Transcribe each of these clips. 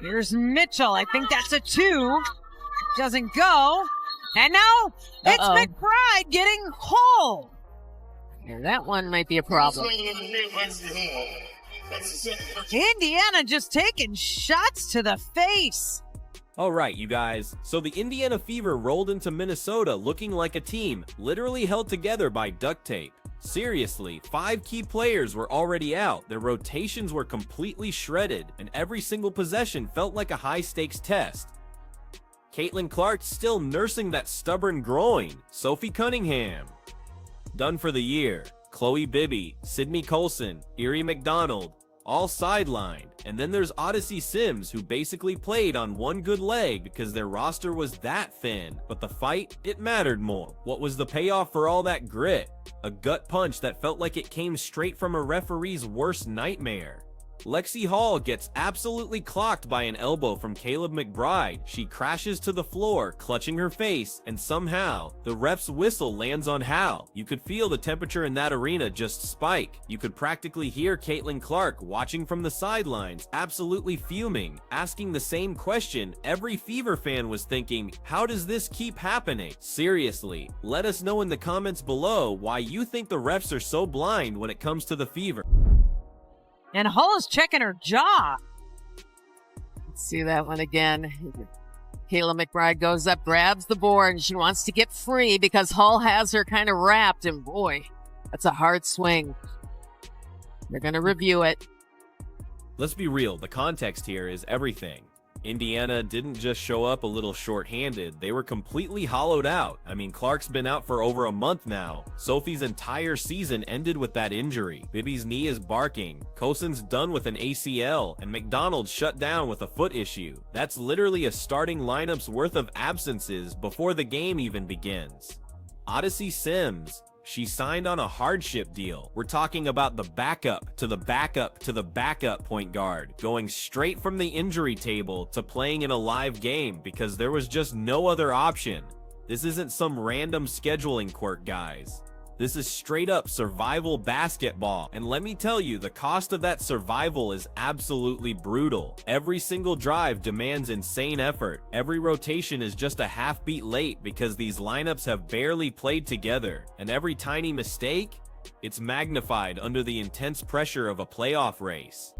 Here's Mitchell. I think that's a 2. Doesn't go. And now it's McBride getting Hull. Yeah, that one might be a problem. Indiana just taking shots to the face. All right, you guys. So the Indiana Fever rolled into Minnesota looking like a team literally held together by duct tape. Seriously, 5 key players were already out, their rotations were completely shredded, and every single possession felt like a high-stakes test. Caitlin Clark still nursing that stubborn groin. Sophie Cunningham, done for the year. Chloe Bibby, Sydney Colson, Erie McDonald, all sidelined. And then there's Odyssey Sims, who basically played on one good leg because their roster was that thin. But the fight, it mattered more. What was the payoff for all that grit? A gut punch that felt like it came straight from a referee's worst nightmare. Lexie Hall gets absolutely clocked by an elbow from Caleb McBride. She crashes to the floor, clutching her face, and somehow, the ref's whistle lands on Hal. You could feel the temperature in that arena just spike. You could practically hear Caitlin Clark watching from the sidelines, absolutely fuming, asking the same question every Fever fan was thinking, how does this keep happening? Seriously, let us know in the comments below why you think the refs are so blind when it comes to the Fever. And Hull is checking her jaw. Let's see that one again. Kayla McBride goes up, grabs the board, and she wants to get free because Hull has her kind of wrapped, and boy, that's a hard swing. They're going to review it. Let's be real, the context here is everything. Indiana didn't just show up a little short-handed, they were completely hollowed out. I mean, Clark's been out for over a month now. Sophie's entire season ended with that injury. Bibby's knee is barking. Coulson's done with an ACL, and McDonald's shut down with a foot issue. That's literally a starting lineup's worth of absences before the game even begins. Odyssey Sims, she signed on a hardship deal. We're talking about the backup to the backup to the backup point guard, going straight from the injury table to playing in a live game because there was just no other option. This isn't some random scheduling quirk, guys. This is straight up survival basketball. And let me tell you, the cost of that survival is absolutely brutal. Every single drive demands insane effort. Every rotation is just a half beat late because these lineups have barely played together. And every tiny mistake, it's magnified under the intense pressure of a playoff race.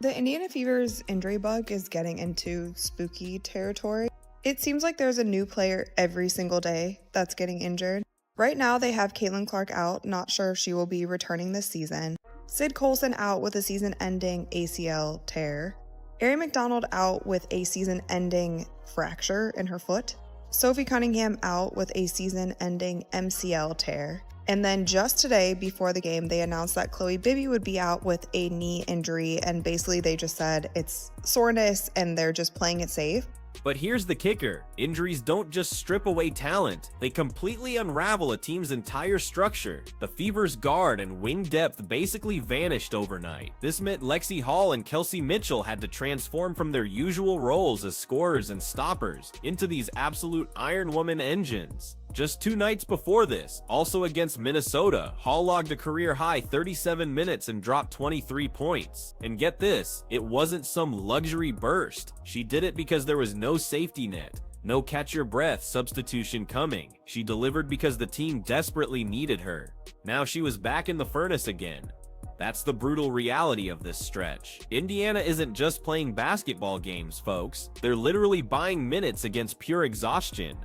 The Indiana Fever's injury bug is getting into spooky territory. It seems like there's a new player every single day that's getting injured. Right now, they have Caitlin Clark out, not sure if she will be returning this season. Sid Colson out with a season-ending ACL tear. Erie McDonald out with a season-ending fracture in her foot. Sophie Cunningham out with a season-ending MCL tear. And then just today, before the game, they announced that Chloe Bibby would be out with a knee injury, and basically they just said it's soreness and they're just playing it safe. But here's the kicker. Injuries don't just strip away talent, they completely unravel a team's entire structure. The Fever's guard and wing depth basically vanished overnight. This meant Lexie Hall and Kelsey Mitchell had to transform from their usual roles as scorers and stoppers into these absolute Iron Woman engines. Just 2 nights before this, also against Minnesota, Hall logged a career-high 37 minutes and dropped 23 points. And get this, it wasn't some luxury burst. She did it because there was no safety net, no catch-your-breath substitution coming. She delivered because the team desperately needed her. Now she was back in the furnace again. That's the brutal reality of this stretch. Indiana isn't just playing basketball games, folks. They're literally buying minutes against pure exhaustion.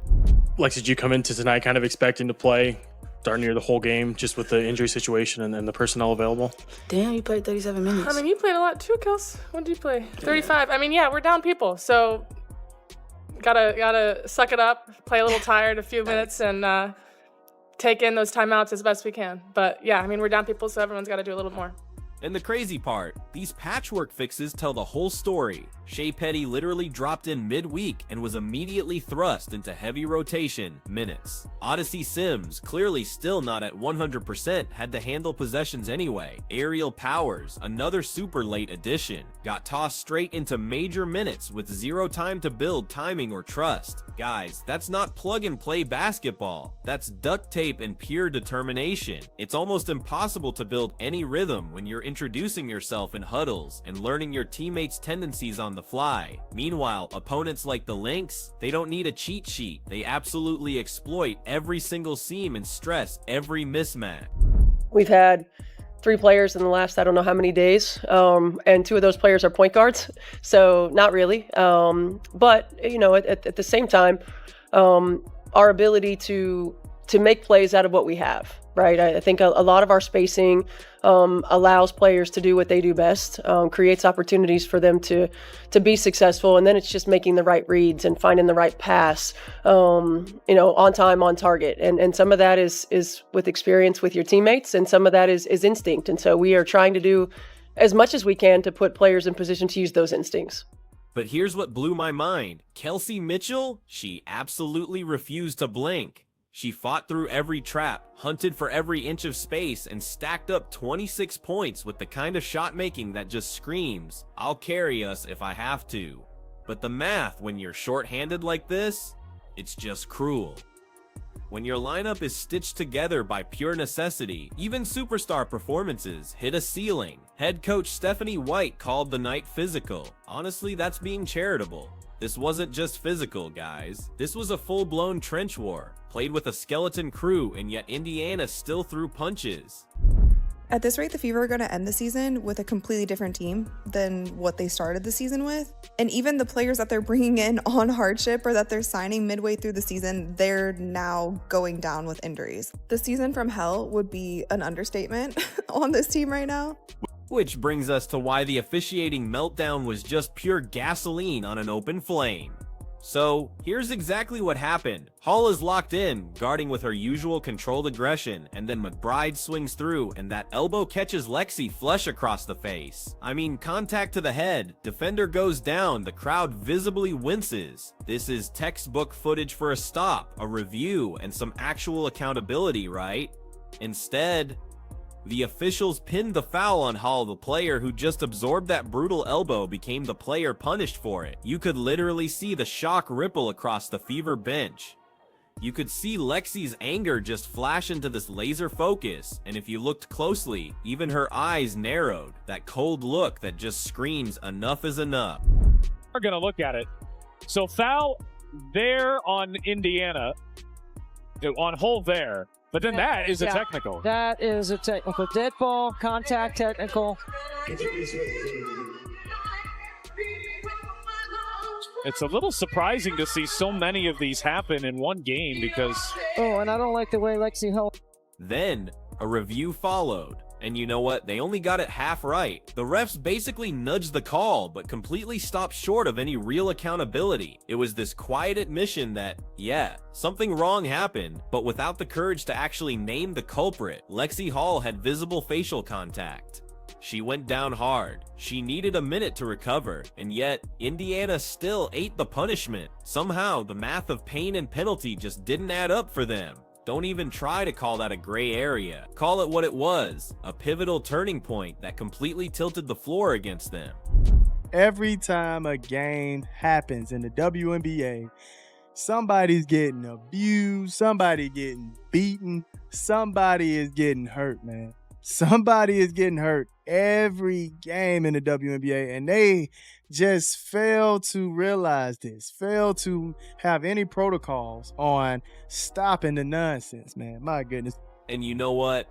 Lex, did you come into tonight kind of expecting to play darn near the whole game just with the injury situation and the personnel available? Damn, you played 37 minutes. I mean, you played a lot too, Kels. What did you play? 35. I mean, yeah, we're down people, so gotta suck it up, play a little tired a few minutes, and take in those timeouts as best we can. But yeah, I mean, we're down people, so everyone's got to do a little more. And the crazy part, these patchwork fixes tell the whole story. Shea Petty literally dropped in mid-week and was immediately thrust into heavy rotation minutes. Odyssey Sims, clearly still not at 100%, had to handle possessions anyway. Aerial Powers, another super late addition, got tossed straight into major minutes with zero time to build timing or trust. Guys, that's not plug-and-play basketball. That's duct tape and pure determination. It's almost impossible to build any rhythm when you're in introducing yourself in huddles and learning your teammates' tendencies on the fly. Meanwhile, opponents like the Lynx, they don't need a cheat sheet. They absolutely exploit every single seam and stress every mismatch. We've had 3 players in the last, I don't know how many days, and 2 of those players are point guards, so not really. But, you know, at the same time, our ability to make plays out of what we have, right? I think a lot of our spacing allows players to do what they do best, creates opportunities for them to be successful, and then it's just making the right reads and finding the right pass, you know, on time, on target. And some of that is with experience with your teammates, and some of that is instinct. And so we are trying to do as much as we can to put players in position to use those instincts. But here's what blew my mind. Kelsey Mitchell, she absolutely refused to blink. She fought through every trap, hunted for every inch of space, and stacked up 26 points with the kind of shot making that just screams, "I'll carry us if I have to." But the math when you're shorthanded like this, it's just cruel. When your lineup is stitched together by pure necessity, even superstar performances hit a ceiling. Head coach Stephanie White called the night physical. Honestly, that's being charitable. This wasn't just physical, guys. This was a full-blown trench war, played with a skeleton crew, and yet Indiana still threw punches. At this rate, the Fever are going to end the season with a completely different team than what they started the season with. And even the players that they're bringing in on hardship or that they're signing midway through the season, they're now going down with injuries. The season from hell would be an understatement on this team right now. Which brings us to why the officiating meltdown was just pure gasoline on an open flame. So, here's exactly what happened. Hall is locked in, guarding with her usual controlled aggression, and then McBride swings through, and that elbow catches Lexie flush across the face. I mean, contact to the head, defender goes down, the crowd visibly winces. This is textbook footage for a stop, a review, and some actual accountability, right? Instead, the officials pinned the foul on Hall. The player who just absorbed that brutal elbow became the player punished for it. You could literally see the shock ripple across the Fever bench. You could see Lexie's anger just flash into this laser focus, and if you looked closely, even her eyes narrowed. That cold look that just screams, enough is enough. We're gonna look at it. So foul there on Indiana, on Hull there. But then that is a technical. That is a technical. Dead ball, contact technical. It's a little surprising to see so many of these happen in one game because... Oh, and I don't like the way Lexie held. Then, a review followed. And you know what? They only got it half right. The refs basically nudged the call, but completely stopped short of any real accountability. It was this quiet admission that, yeah, something wrong happened, but without the courage to actually name the culprit. Lexie Hall had visible facial contact. She went down hard. She needed a minute to recover, and yet Indiana still ate the punishment. Somehow, the math of pain and penalty just didn't add up for them. Don't even try to call that a gray area. Call it what it was, a pivotal turning point that completely tilted the floor against them. Every time a game happens in the WNBA, somebody's getting abused, somebody getting beaten, somebody is getting hurt, man. Somebody is getting hurt every game in the WNBA, and they just fail to realize this, fail to have any protocols on stopping the nonsense, man. My goodness. And you know what?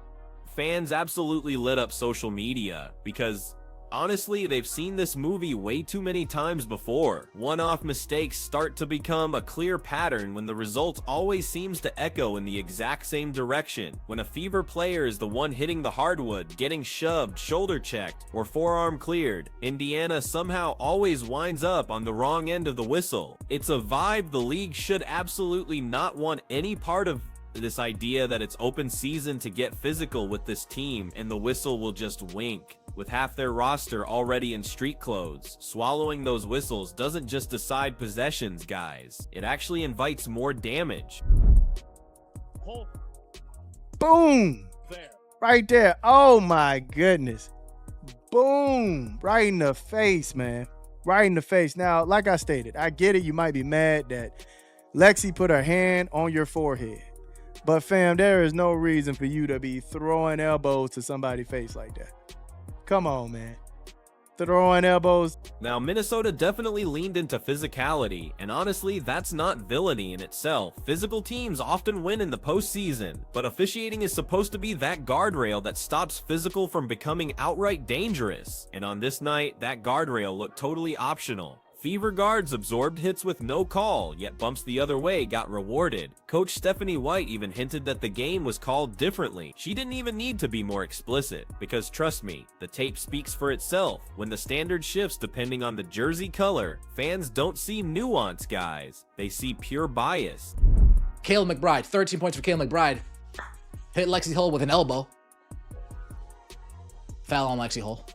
Fans absolutely lit up social media because honestly, they've seen this movie way too many times before. One-off mistakes start to become a clear pattern when the result always seems to echo in the exact same direction. When a Fever player is the one hitting the hardwood, getting shoved, shoulder checked, or forearm cleared, Indiana somehow always winds up on the wrong end of the whistle. It's a vibe the league should absolutely not want any part of. This idea that it's open season to get physical with this team and the whistle will just wink. With half their roster already in street clothes, swallowing those whistles doesn't just decide possessions, guys. It actually invites more damage. Boom! Right there. Oh my goodness. Boom! Right in the face, man. Right in the face. Now, like I stated, I get it. You might be mad that Lexie put her hand on your forehead. But fam, there is no reason for you to be throwing elbows to somebody's face like that. Come on, man. Throwing elbows. Now, Minnesota definitely leaned into physicality, and honestly, that's not villainy in itself. Physical teams often win in the postseason, but officiating is supposed to be that guardrail that stops physical from becoming outright dangerous. And on this night, that guardrail looked totally optional. Fever guards absorbed hits with no call, yet bumps the other way got rewarded. Coach Stephanie White even hinted that the game was called differently. She didn't even need to be more explicit, because trust me, the tape speaks for itself. When the standard shifts depending on the jersey color, fans don't see nuance, guys. They see pure bias. Kayla McBride, 13 points for Kayla McBride. Hit Lexie Hull with an elbow. Foul on Lexie Hull.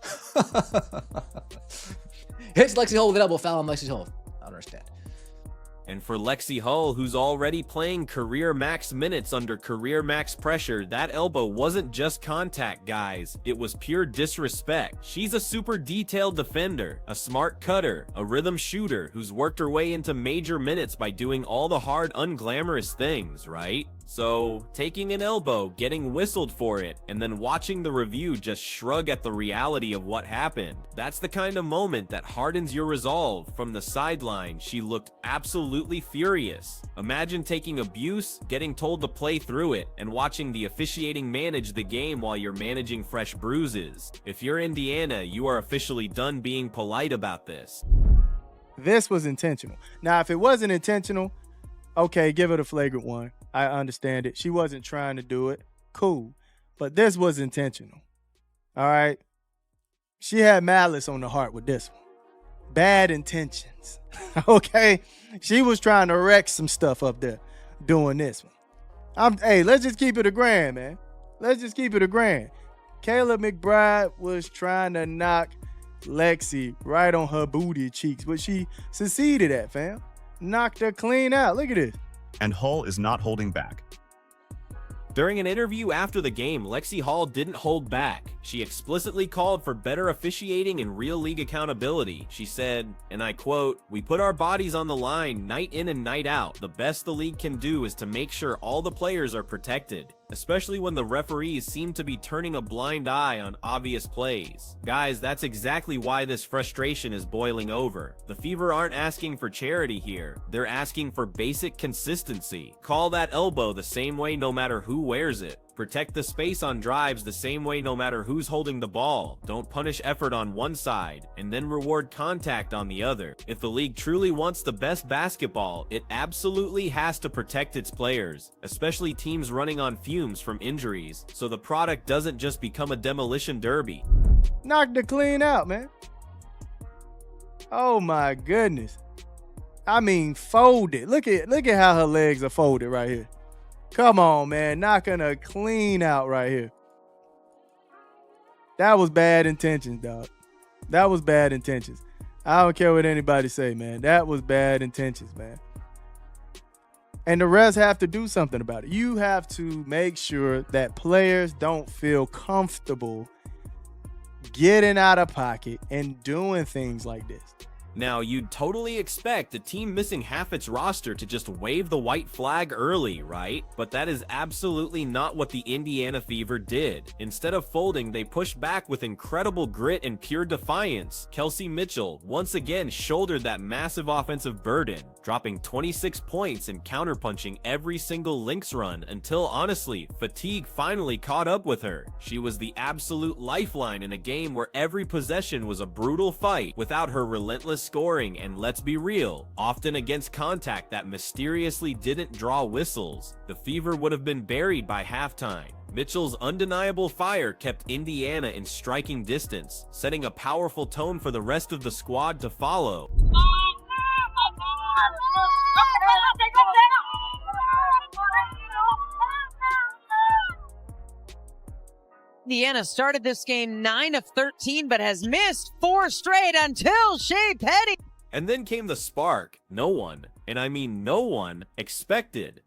Hits Lexie Hull with an elbow, foul on Lexie Hull. I don't understand. And for Lexie Hull, who's already playing career max minutes under career max pressure, that elbow wasn't just contact, guys. It was pure disrespect. She's a super detailed defender, a smart cutter, a rhythm shooter who's worked her way into major minutes by doing all the hard, unglamorous things, right? So, taking an elbow, getting whistled for it, and then watching the review just shrug at the reality of what happened. That's the kind of moment that hardens your resolve. From the sideline, she looked absolutely furious. Imagine taking abuse, getting told to play through it, and watching the officiating manage the game while you're managing fresh bruises. If you're Indiana, you are officially done being polite about this. This was intentional. Now, if it wasn't intentional, okay, give it a flagrant one. I understand it. She wasn't trying to do it. Cool. But this was intentional. All right? She had malice on the heart with this one. Bad intentions. Okay? She was trying to wreck some stuff up there doing this one. Hey, let's just keep it a grand, man. Let's just keep it a grand. Kayla McBride was trying to knock Lexie right on her booty cheeks, but she succeeded at, fam. Knocked her clean out. Look at this. And Hull is not holding back. During an interview after the game, Lexie Hull didn't hold back. She explicitly called for better officiating and real league accountability. She said, and I quote, "We put our bodies on the line night in and night out. The best the league can do is to make sure all the players are protected, especially when the referees seem to be turning a blind eye on obvious plays." Guys, that's exactly why this frustration is boiling over. The Fever aren't asking for charity here. They're asking for basic consistency. Call that elbow the same way no matter who wears it. Protect the space on drives the same way no matter who's holding the ball. Don't punish effort on one side and then reward contact on the other. If the league truly wants the best basketball, it absolutely has to protect its players, especially teams running on fumes from injuries, so the product doesn't just become a demolition derby. Knocked her clean out, man. Oh my goodness. I mean, folded. Look at how her legs are folded right here. Come on, man. Knocking her clean out right here. That was bad intentions, dog. That was bad intentions. I don't care what anybody say, man. That was bad intentions, man. And the refs have to do something about it. You have to make sure that players don't feel comfortable getting out of pocket and doing things like this. Now, you'd totally expect a team missing half its roster to just wave the white flag early, right? But that is absolutely not what the Indiana Fever did. Instead of folding, they pushed back with incredible grit and pure defiance. Kelsey Mitchell once again shouldered that massive offensive burden, dropping 26 points and counterpunching every single Lynx run until, honestly, fatigue finally caught up with her. She was the absolute lifeline in a game where every possession was a brutal fight. Without her relentless scoring, and let's be real, often against contact that mysteriously didn't draw whistles, the Fever would have been buried by halftime. Mitchell's undeniable fire kept Indiana in striking distance, setting a powerful tone for the rest of the squad to follow. Indiana started this game 9 of 13, but has missed 4 straight until Shea Petty. And then came the spark no one, and I mean no one, expected.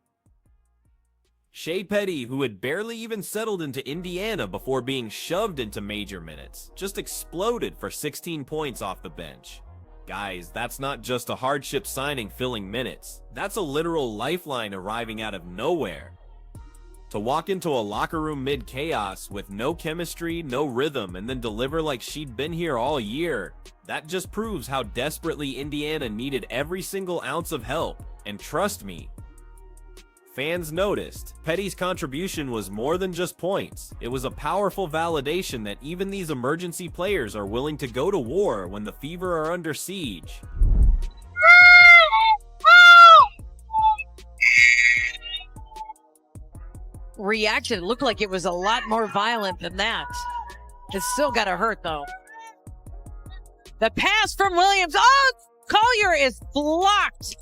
Shea Petty, who had barely even settled into Indiana before being shoved into major minutes, just exploded for 16 points off the bench. Guys, that's not just a hardship signing filling minutes. That's a literal lifeline arriving out of nowhere. To walk into a locker room mid-chaos with no chemistry, no rhythm, and then deliver like she'd been here all year, that just proves how desperately Indiana needed every single ounce of help. And trust me, fans noticed. Petty's contribution was more than just points. It was a powerful validation that even these emergency players are willing to go to war when the Fever are under siege. Reaction looked like it was a lot more violent than that. It's still gotta hurt though. The pass from Williams. Oh, Collier is blocked.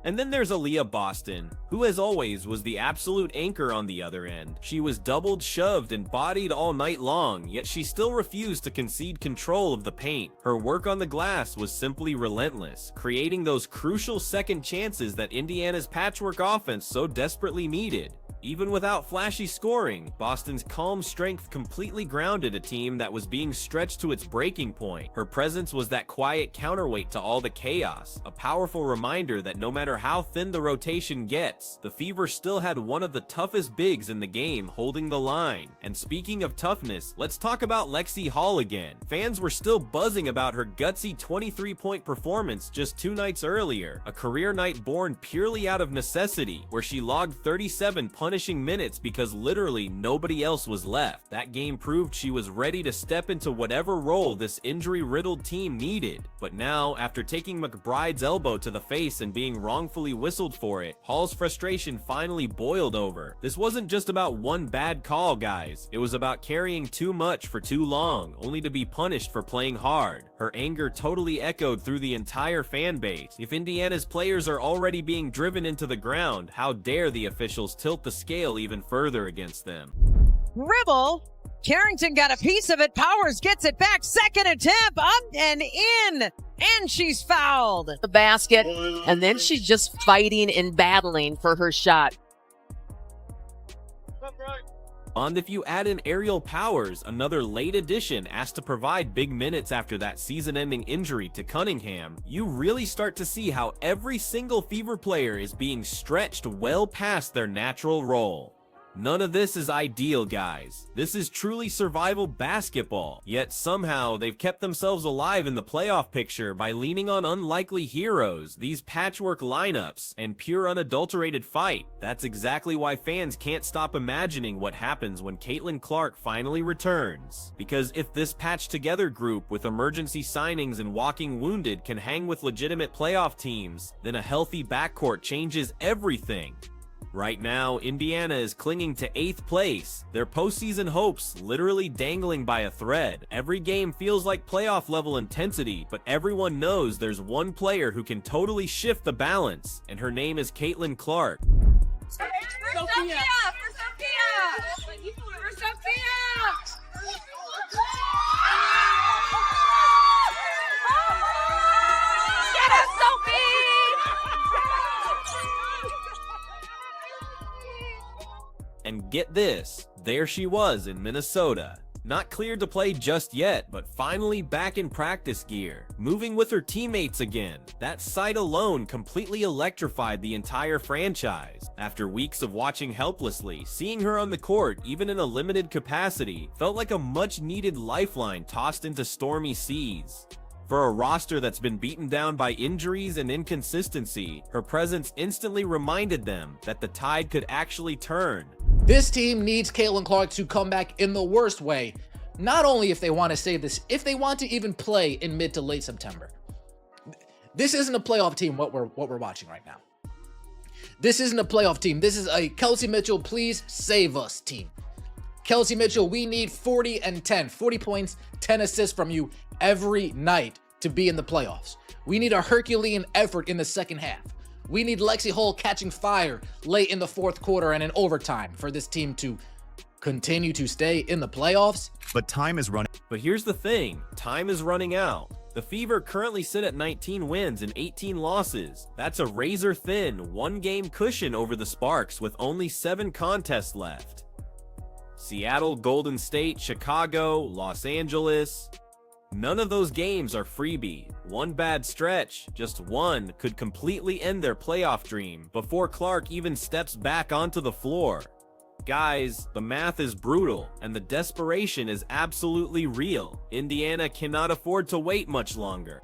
And then there's Aaliyah Boston, who as always was the absolute anchor on the other end. She was doubled, shoved, and bodied all night long, yet she still refused to concede control of the paint. Her work on the glass was simply relentless, creating those crucial second chances that Indiana's patchwork offense so desperately needed. Even without flashy scoring, Boston's calm strength completely grounded a team that was being stretched to its breaking point. Her presence was that quiet counterweight to all the chaos, a powerful reminder that no matter how thin the rotation gets, the Fever still had one of the toughest bigs in the game holding the line. And speaking of toughness, let's talk about Lexie Hall again. Fans were still buzzing about her gutsy 23-point performance just 2 nights earlier, a career night born purely out of necessity, where she logged 37 punishing minutes because literally nobody else was left. That game proved she was ready to step into whatever role this injury-riddled team needed. But now, after taking McBride's elbow to the face and being wrongfully whistled for it, Hall's frustration finally boiled over. This wasn't just about one bad call, guys. It was about carrying too much for too long, only to be punished for playing hard. Her anger totally echoed through the entire fan base. If Indiana's players are already being driven into the ground, how dare the officials tilt the scale even further against them. Dribble. Carrington got a piece of it. Powers gets it back. Second attempt. Up and in. And she's fouled. The basket. And then she's just fighting and battling for her shot. And if you add in Aerial Powers, another late addition asked to provide big minutes after that season-ending injury to Cunningham, you really start to see how every single Fever player is being stretched well past their natural role. None of this is ideal, guys. This is truly survival basketball. Yet somehow they've kept themselves alive in the playoff picture by leaning on unlikely heroes, these patchwork lineups, and pure unadulterated fight. That's exactly why fans can't stop imagining what happens when Caitlin Clark finally returns. Because if this patched together group with emergency signings and walking wounded can hang with legitimate playoff teams, then a healthy backcourt changes everything. Right now, Indiana is clinging to 8th place, their postseason hopes literally dangling by a thread. Every game feels like playoff level intensity, but everyone knows there's one player who can totally shift the balance, and her name is Caitlin Clark. Sophia! And get this, there she was in Minnesota. Not cleared to play just yet, but finally back in practice gear, moving with her teammates again. That sight alone completely electrified the entire franchise. After weeks of watching helplessly, seeing her on the court, even in a limited capacity, felt like a much-needed lifeline tossed into stormy seas. For a roster that's been beaten down by injuries and inconsistency, her presence instantly reminded them that the tide could actually turn. This team needs Caitlin Clark to come back in the worst way. Not only if they want to save this, if they want to even play in mid to late September. This isn't a playoff team, what we're watching right now. This isn't a playoff team. This is a Kelsey Mitchell, please save us team. Kelsey Mitchell, we need 40 and 10, 40 points, 10 assists from you every night to be in the playoffs. We need a Herculean effort in the second half. We need Lexie Hall catching fire late in the fourth quarter and in overtime for this team to continue to stay in the playoffs. But time is running. But here's the thing, time is running out. The Fever currently sit at 19 wins and 18 losses. That's a razor-thin, one-game cushion over the Sparks with only 7 contests left. Seattle, Golden State, Chicago, Los Angeles. None of those games are freebie. One bad stretch, just one, could completely end their playoff dream before Clark even steps back onto the floor. Guys, the math is brutal, and the desperation is absolutely real. Indiana cannot afford to wait much longer.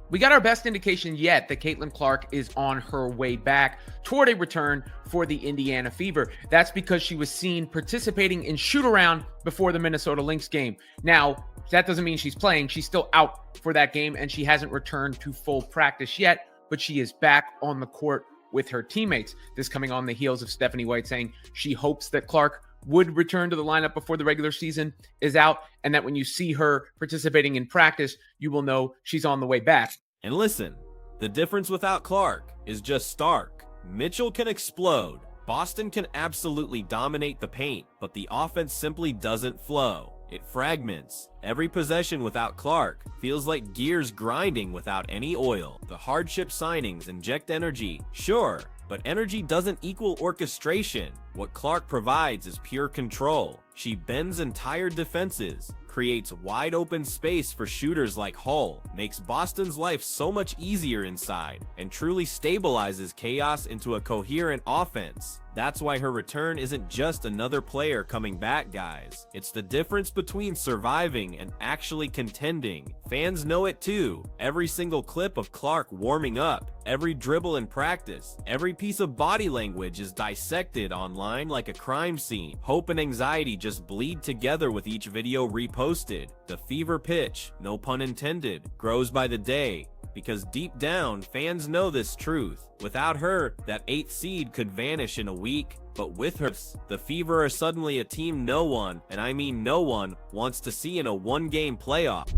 We got our best indication yet that Caitlin Clark is on her way back toward a return for the Indiana Fever. That's because she was seen participating in shoot-around before the Minnesota Lynx game. Now, that doesn't mean she's playing. She's still out for that game, and she hasn't returned to full practice yet, but she is back on the court with her teammates. This coming on the heels of Stephanie White saying she hopes that Clark would return to the lineup before the regular season is out, and that when you see her participating in practice, you will know she's on the way back. And listen, the difference without Clark is just stark. Mitchell can explode. Boston can absolutely dominate the paint, but the offense simply doesn't flow. It fragments. Every possession without Clark feels like gears grinding without any oil. The hardship signings inject energy, sure, but energy doesn't equal orchestration. What Clark provides is pure control. She bends entire defenses, creates wide open space for shooters like Hull, makes Boston's life so much easier inside, and truly stabilizes chaos into a coherent offense. That's why her return isn't just another player coming back, guys. It's the difference between surviving and actually contending. Fans know it too. Every single clip of Clark warming up, every dribble in practice, every piece of body language is dissected online like a crime scene. Hope and anxiety just bleed together with each video reposted. The Fever pitch, no pun intended, grows by the day. Because deep down, fans know this truth. Without her, that 8th seed could vanish in a week. But with her, the Fever are suddenly a team no one, and I mean no one, wants to see in a one-game playoff.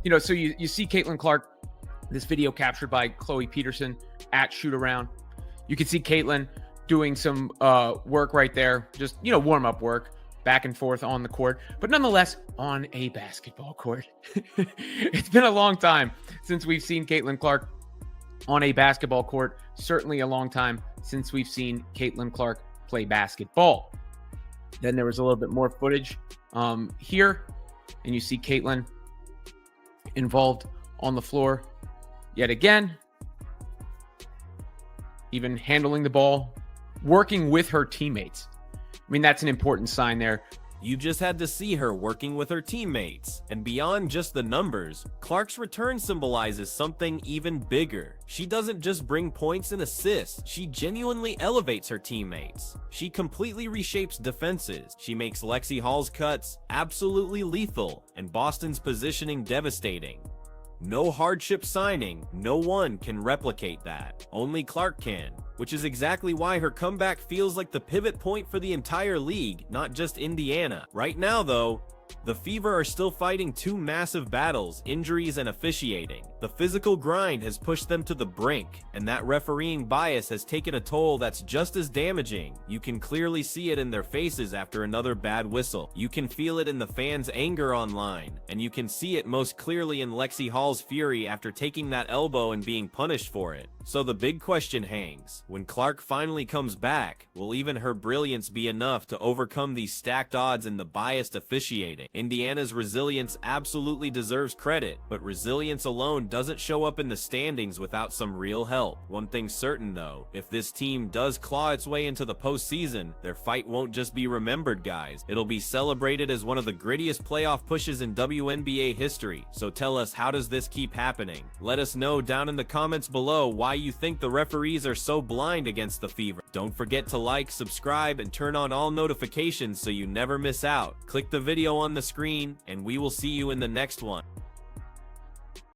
You know, so you see Caitlin Clark, this video captured by Chloe Peterson at shoot-around. You can see Caitlin doing some work right there, just, you know, warm-up work, back and forth on the court, but nonetheless on a basketball court. It's been a long time since we've seen Caitlin Clark on a basketball court. Certainly a long time since we've seen Caitlin Clark play basketball. Then there was a little bit more footage here, and you see Caitlin involved on the floor yet again, even handling the ball, working with her teammates. I mean, that's an important sign there. You just had to see her working with her teammates. And beyond just the numbers, Clark's return symbolizes something even bigger. She doesn't just bring points and assists, she genuinely elevates her teammates. She completely reshapes defenses. She makes Lexie Hall's cuts absolutely lethal and Boston's positioning devastating. No hardship signing, no one can replicate that. Only Clark can, which is exactly why her comeback feels like the pivot point for the entire league, not just Indiana. Right now, though, the Fever are still fighting two massive battles, injuries and officiating. The physical grind has pushed them to the brink, and that refereeing bias has taken a toll that's just as damaging. You can clearly see it in their faces after another bad whistle. You can feel it in the fans' anger online, and you can see it most clearly in Lexie Hall's fury after taking that elbow and being punished for it. So the big question hangs. When Clark finally comes back, will even her brilliance be enough to overcome these stacked odds and the biased officiating? Indiana's resilience absolutely deserves credit, but resilience alone doesn't show up in the standings without some real help. One thing's certain though, if this team does claw its way into the postseason, their fight won't just be remembered, guys. It'll be celebrated as one of the grittiest playoff pushes in WNBA history. So tell us, how does this keep happening? Let us know down in the comments below why you think the referees are so blind against the Fever. Don't forget to like, subscribe, and turn on all notifications so you never miss out. Click the video on the screen, and we will see you in the next one.